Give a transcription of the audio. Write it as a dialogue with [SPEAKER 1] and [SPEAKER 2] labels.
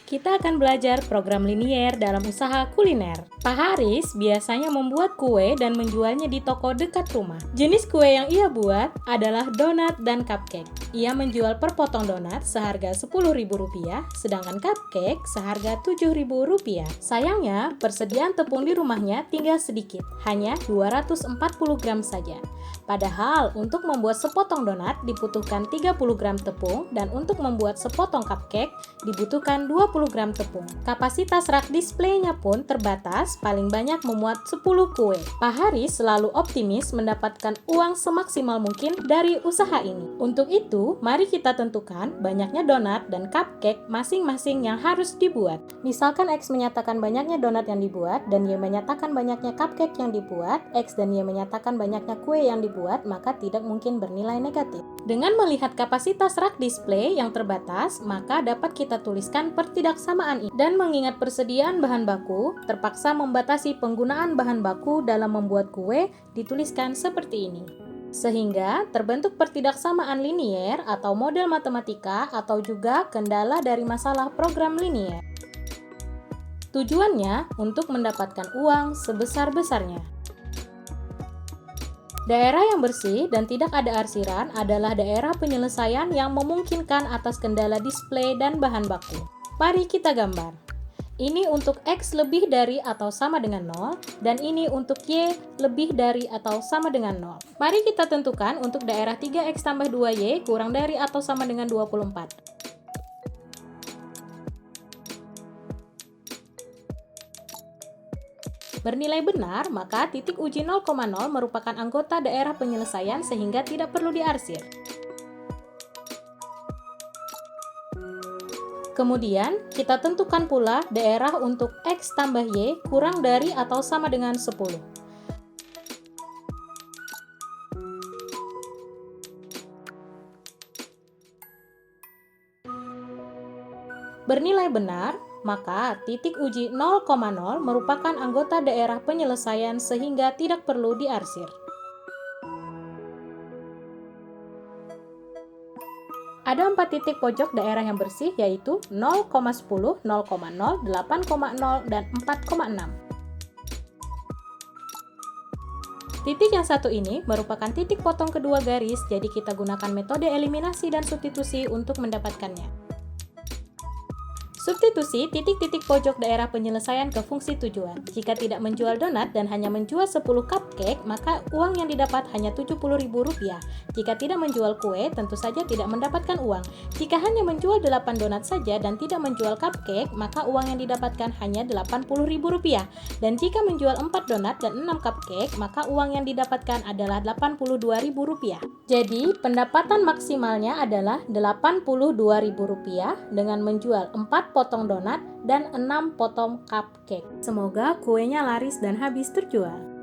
[SPEAKER 1] Kita akan belajar program linier dalam usaha kuliner. Pak Haris biasanya membuat kue dan menjualnya di toko dekat rumah. Jenis kue yang ia buat adalah donat dan cupcake. Ia menjual per potong donat seharga Rp10.000, sedangkan cupcake seharga Rp7.000. Sayangnya, persediaan tepung di rumahnya tinggal sedikit, hanya 240 gram saja. Padahal, untuk membuat sepotong donat dibutuhkan 30 gram tepung dan untuk membuat sepotong cupcake dibutuhkan 20 gram tepung. Kapasitas rak displaynya pun terbatas, paling banyak memuat 10 kue. Pak Haris selalu optimis mendapatkan uang semaksimal mungkin dari usaha ini. Untuk itu, mari kita tentukan banyaknya donat dan cupcake masing-masing yang harus dibuat. Misalkan X menyatakan banyaknya donat yang dibuat dan Y menyatakan banyaknya cupcake yang dibuat, X dan Y menyatakan banyaknya kue yang dibuat, maka tidak mungkin bernilai negatif. Dengan melihat kapasitas rak display yang terbatas, maka dapat kita tuliskan pertidaksamaan ini. Dan mengingat persediaan bahan baku, terpaksa membatasi penggunaan bahan baku dalam membuat kue, dituliskan seperti ini. Sehingga terbentuk pertidaksamaan linier atau model matematika atau juga kendala dari masalah program linier. Tujuannya untuk mendapatkan uang sebesar-besarnya. Daerah yang bersih dan tidak ada arsiran adalah daerah penyelesaian yang memungkinkan atas kendala display dan bahan baku. Mari kita gambar. Ini untuk X lebih dari atau sama dengan 0, dan ini untuk Y lebih dari atau sama dengan 0. Mari kita tentukan untuk daerah 3X tambah 2Y kurang dari atau sama dengan 24. Bernilai benar, maka titik uji 0,0 merupakan anggota daerah penyelesaian sehingga tidak perlu diarsir. Kemudian, kita tentukan pula daerah untuk X tambah Y kurang dari atau sama dengan 10. Bernilai benar, maka titik uji 0,0 merupakan anggota daerah penyelesaian sehingga tidak perlu diarsir. Ada 4 titik pojok daerah yang bersih yaitu 0,10, 0,0, 8,0, dan 4,6. Titik yang satu ini merupakan titik potong kedua garis, jadi kita gunakan metode eliminasi dan substitusi untuk mendapatkannya. Substitusi titik-titik pojok daerah penyelesaian ke fungsi tujuan. Jika tidak menjual donat dan hanya menjual 10 cupcake, maka uang yang didapat hanya Rp70.000. Jika tidak menjual kue, tentu saja tidak mendapatkan uang. Jika hanya menjual 8 donat saja dan tidak menjual cupcake, maka uang yang didapatkan hanya Rp80.000. Dan jika menjual 4 donat dan 6 cupcake, maka uang yang didapatkan adalah Rp82.000. Jadi, pendapatan maksimalnya adalah Rp82.000 dengan menjual 4 potong donat dan 6 potong cupcake. Semoga kuenya laris dan habis terjual.